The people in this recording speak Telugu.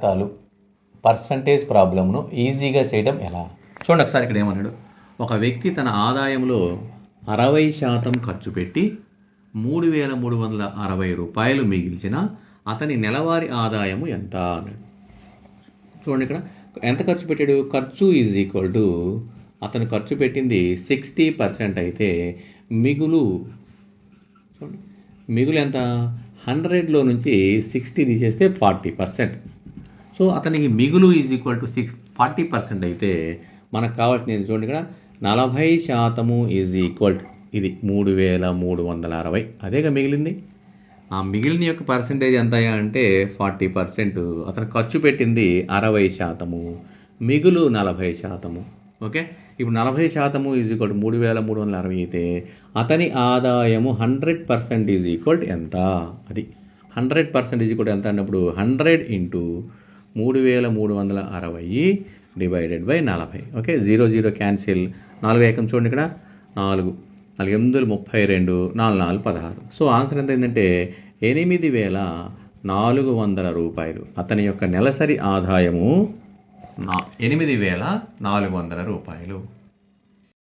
జాగ్రత్తలు పర్సంటేజ్ ప్రాబ్లంను ఈజీగా చేయడం ఎలా? చూడండి ఒకసారి ఇక్కడ ఏమన్నాడు. ఒక వ్యక్తి తన ఆదాయంలో 60% ఖర్చు పెట్టి 3,360 రూపాయలు మిగిల్చిన అతని నెలవారీ ఆదాయము ఎంత అన్నాడు. చూడండి ఇక్కడ ఎంత ఖర్చు పెట్టాడు. ఖర్చు ఈజ్ ఈక్వల్ టు అతను ఖర్చు పెట్టింది 60% అయితే మిగులు చూడండి మిగులు ఎంత 100లో నుంచి 60 తీసేస్తే 40%. సో అతనికి మిగులు ఈజ్ ఈక్వల్ టు 40% అయితే మనకు కావాల్సింది చూడండి ఇక్కడ 40% ఈజ్ ఈక్వల్ టు ఇది 3,360 అదేగా మిగిలింది. ఆ మిగిలిన యొక్క పర్సంటేజ్ ఎంత అంటే 40%. అతను ఖర్చు పెట్టింది 60%, మిగులు 40%. ఓకే, ఇప్పుడు 40% ఈజ్ ఈక్వల్ టు 3,360 అయితే అతని ఆదాయము 100% ఈజ్ ఈక్వల్ టు ఎంత? అది 100% ఈజ్ ఈక్వల్ టు ఎంత అన్నప్పుడు 100 into 3,360 divided by 40. Okay, 0 0 cancel. 4 ఏకం చూడండి ఇక్కడ 4 4 8 32 4 4 16. సో ఆన్సర్ ఎంత ఏంటంటే 8,400 రూపాయలు. అతని యొక్క నెలసరి ఆదాయము 8,400 రూపాయలు.